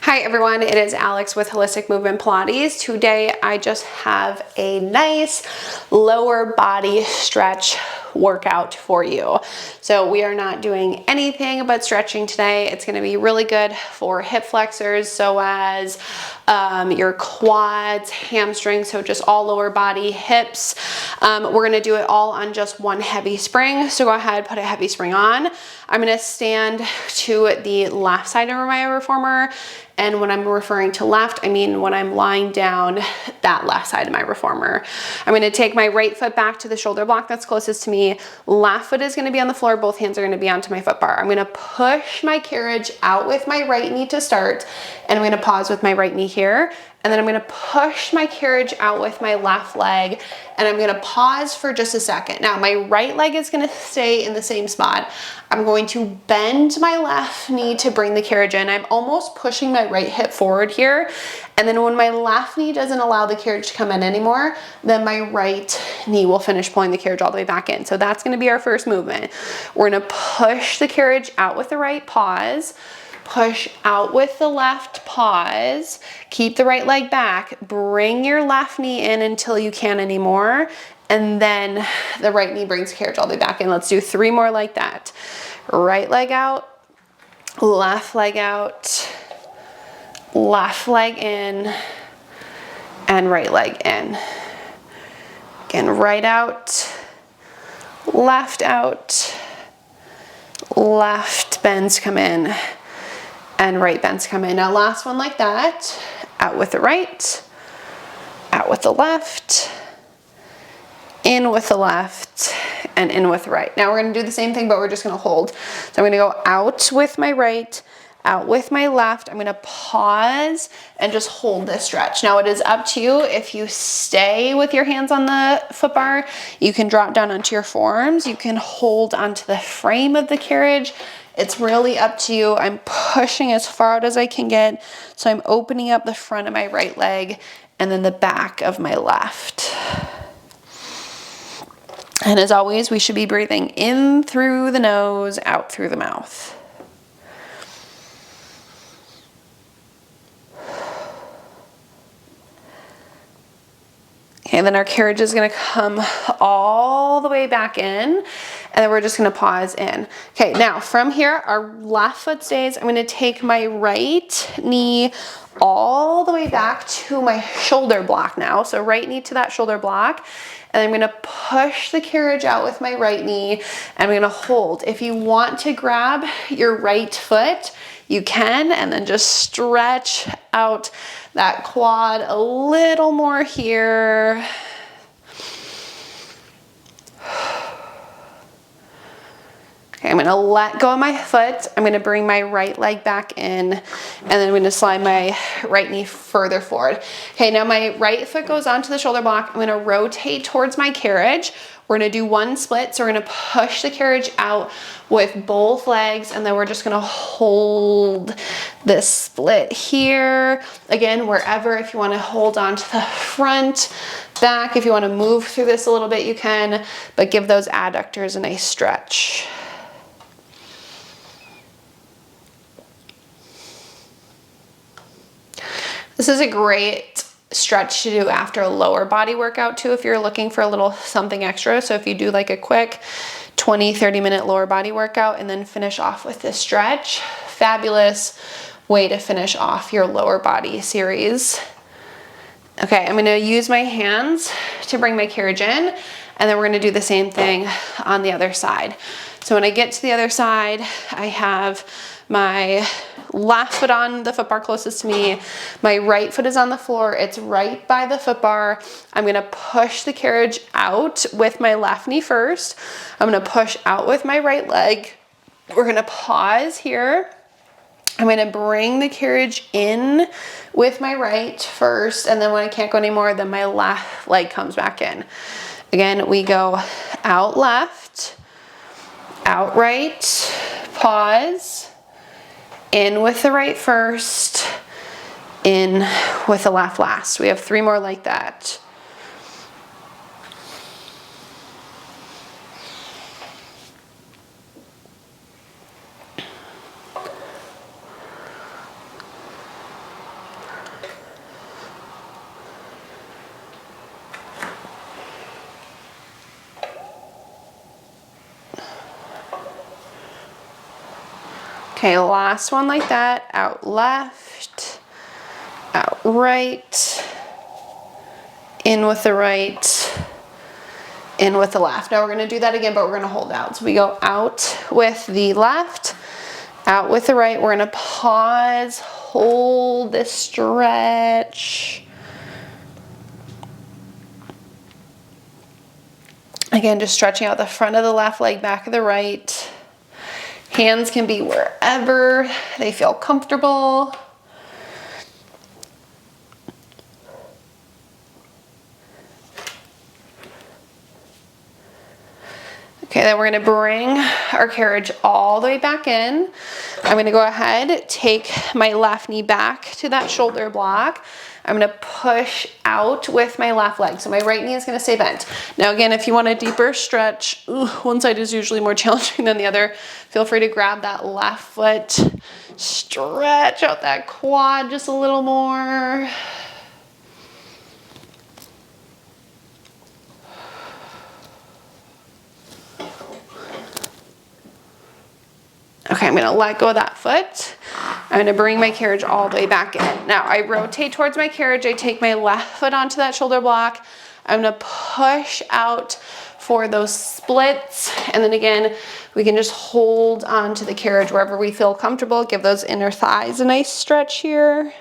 Hi everyone, it is Alex with Holistic Movement Pilates. Today I just have a nice lower body stretch workout for you. So we are not doing anything but stretching today. It's going to be really good for hip flexors, so as your quads, hamstrings, so just all lower body, hips. We're going to do it all on just one heavy spring. So go ahead, put a heavy spring on. I'm going to stand to the left side of my reformer. And when I'm referring to left, I mean when I'm lying down, that left side of my reformer. I'm going to take my right foot back to the shoulder block that's closest to me. Left foot is going to be on the floor. Both hands are going to be onto my foot bar. I'm going to push my carriage out with my right knee to start. And I'm going to pause with my right knee here. And then I'm going to push my carriage out with my left leg. And I'm going to pause for just a second. Now my right leg is going to stay in the same spot. I'm going to bend my left knee to bring the carriage in. I'm almost pushing my right hip forward here. And then when my left knee doesn't allow the carriage to come in anymore, then my right knee will finish pulling the carriage all the way back in. So that's going to be our first movement. We're going to push the carriage out with the right, pause. Push out with the left, pause. Keep the right leg back. Bring your left knee in until you can't anymore. And then the right knee brings the carriage all the way back in. Let's do 3 more like that. Right leg out, left leg out, left leg in, and right leg in. Again, right out, left bends come in, and right bends come in. Now last one like that. Out with the right, out with the left, in with the left, and in with the right. Now we're going to do the same thing, but we're just going to hold. So I'm going to go out with my right, out with my left. I'm going to pause and just hold this stretch. Now it is up to you. If you stay with your hands on the foot bar, you can drop down onto your forearms. You can hold onto the frame of the carriage. It's really up to you. I'm pushing as far out as I can get. So I'm opening up the front of my right leg and then the back of my left. And as always, we should be breathing in through the nose, out through the mouth. Okay, and then our carriage is going to come all the way back in, and then we're just going to pause in. Okay, now from here, our left foot stays. I'm going to take my right knee all the way back to my shoulder block now. So right knee to that shoulder block. And I'm going to push the carriage out with my right knee, and I'm going to hold. If you want to grab your right foot, you can, and then just stretch out that quad a little more here. Okay, I'm going to let go of my foot. I'm going to bring my right leg back in, and then I'm going to slide my right knee further forward. Okay, now my right foot goes onto the shoulder block. I'm going to rotate towards my carriage. We're going to do one split. So we're going to push the carriage out with both legs, and then we're just going to hold this split here. Again, wherever, if you want to hold on to the front, back, if you want to move through this a little bit, you can, but give those adductors a nice stretch. This is a great stretch to do after a lower body workout too, if you're looking for a little something extra. So if you do like a quick 20-30 minute lower body workout and then finish off with this stretch, fabulous way to finish off your lower body series. Okay, I'm going to use my hands to bring my carriage in, and then we're going to do the same thing on the other side. So when I get to the other side, I have my left foot on the foot bar closest to me. My right foot is on the floor. It's right by the foot bar. I'm going to push the carriage out with my left knee first. I'm going to push out with my right leg. We're going to pause here. I'm going to bring the carriage in with my right first, and then when I can't go anymore, then my left leg comes back in. Again, we go out left, out right, pause, in with the right first, in with the left last. We have 3 more like that. Okay, last one like that. Out left, out right, in with the right, in with the left. Now we're gonna do that again, but we're gonna hold out. So we go out with the left, out with the right. We're gonna pause, hold this stretch. Again, just stretching out the front of the left leg, back of the right. Hands can be wherever they feel comfortable. Okay, then we're gonna bring our carriage all the way back in. I'm gonna go ahead, take my left knee back to that shoulder block. I'm gonna push out with my left leg. So my right knee is gonna stay bent. Now again, if you want a deeper stretch, one side is usually more challenging than the other. Feel free to grab that left foot, stretch out that quad just a little more. Okay, I'm gonna let go of that foot. I'm gonna bring my carriage all the way back in. Now I rotate towards my carriage. I take my left foot onto that shoulder block. I'm gonna push out for those splits. And then again, we can just hold onto the carriage wherever we feel comfortable. Give those inner thighs a nice stretch here.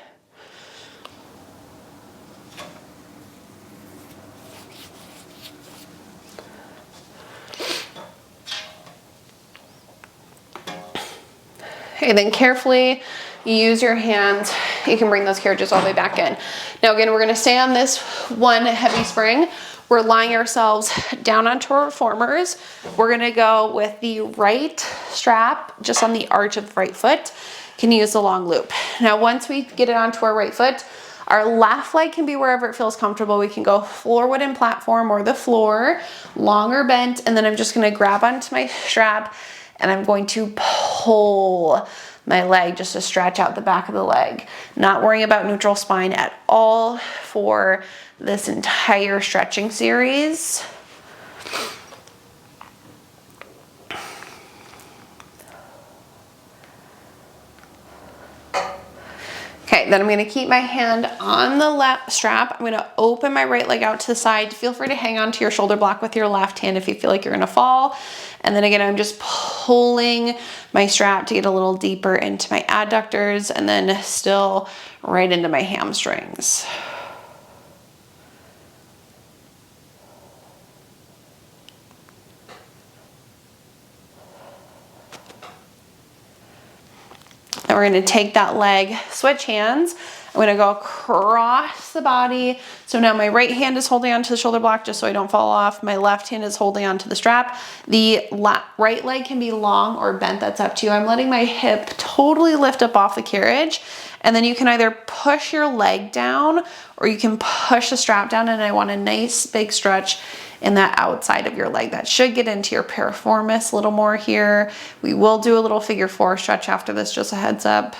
Okay, then carefully use your hands. You can bring those carriages all the way back in. Now again, we're gonna stay on this one heavy spring. We're lying ourselves down onto our reformers. We're gonna go with the right strap just on the arch of the right foot. Can use the long loop. Now once we get it onto our right foot, our left leg can be wherever it feels comfortable. We can go floor, wooden platform, or the floor, long or bent, and then I'm just gonna grab onto my strap and I'm going to pull my leg just to stretch out the back of the leg. Not worrying about neutral spine at all for this entire stretching series. Okay, then I'm gonna keep my hand on the left strap. I'm gonna open my right leg out to the side. Feel free to hang on to your shoulder block with your left hand if you feel like you're gonna fall. And then again, I'm just pulling my strap to get a little deeper into my adductors and then still right into my hamstrings. And we're gonna take that leg, switch hands. I'm gonna go across the body. So now my right hand is holding onto the shoulder block just so I don't fall off. My left hand is holding onto the strap. The right leg can be long or bent, that's up to you. I'm letting my hip totally lift up off the carriage. And then you can either push your leg down or you can push the strap down, and I want a nice big stretch in that outside of your leg. That should get into your piriformis a little more here. We will do a little figure 4 stretch after this, just a heads up.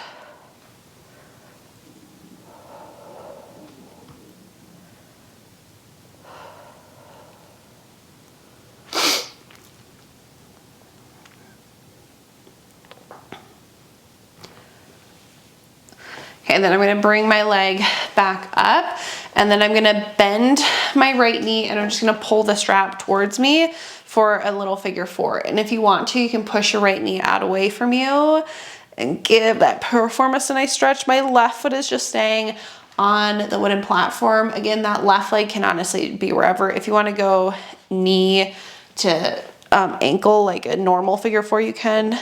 Okay, then I'm gonna bring my leg back up, and then I'm gonna bend my right knee, and I'm just gonna pull the strap towards me for a little figure 4. And if you want to, you can push your right knee out away from you and give that piriformis a nice stretch. My left foot is just staying on the wooden platform. Again, that left leg can honestly be wherever. If you wanna go knee to ankle, like a normal figure 4, you can.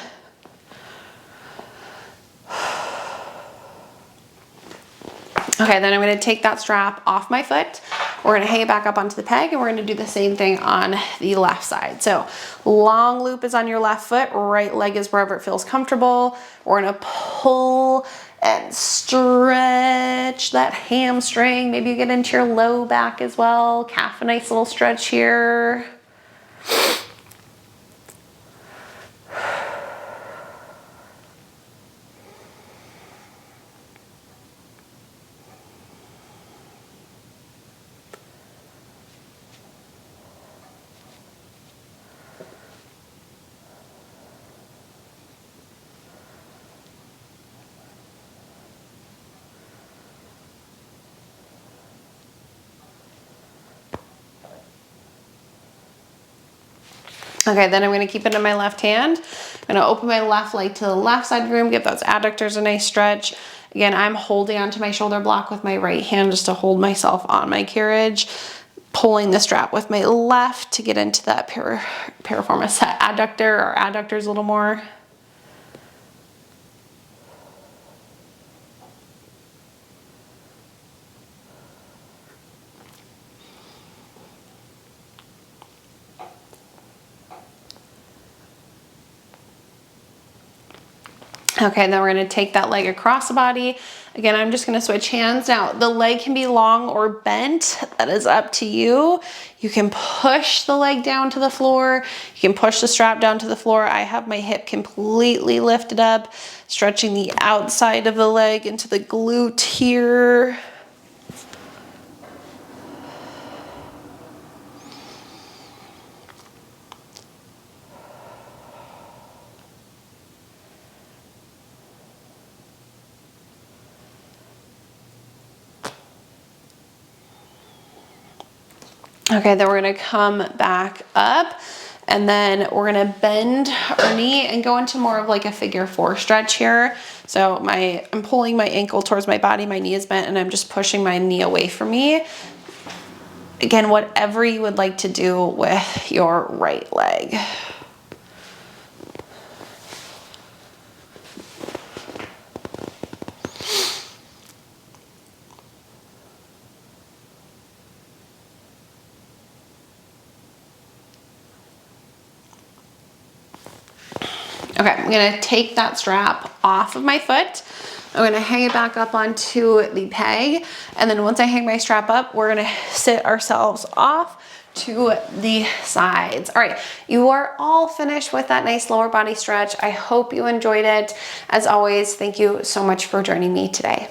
Okay, then I'm gonna take that strap off my foot. We're gonna hang it back up onto the peg, and we're gonna do the same thing on the left side. So long loop is on your left foot, right leg is wherever it feels comfortable. We're gonna pull and stretch that hamstring. Maybe you get into your low back as well. Calf, a nice little stretch here. Okay, then I'm gonna keep it in my left hand. I'm gonna open my left leg to the left side of the room, give those adductors a nice stretch. Again, I'm holding onto my shoulder block with my right hand just to hold myself on my carriage, pulling the strap with my left to get into that piriformis adductor or adductors a little more. Okay, then we're gonna take that leg across the body. Again, I'm just gonna switch hands. Now, the leg can be long or bent. That is up to you. You can push the leg down to the floor. You can push the strap down to the floor. I have my hip completely lifted up, stretching the outside of the leg into the glute here. Okay, then we're gonna come back up and then we're gonna bend our knee and go into more of like a figure 4 stretch here. So I'm pulling my ankle towards my body, my knee is bent, and I'm just pushing my knee away from me. Again, whatever you would like to do with your right leg. Okay, I'm gonna take that strap off of my foot. I'm gonna hang it back up onto the peg. And then once I hang my strap up, we're gonna sit ourselves off to the sides. All right, you are all finished with that nice lower body stretch. I hope you enjoyed it. As always, thank you so much for joining me today.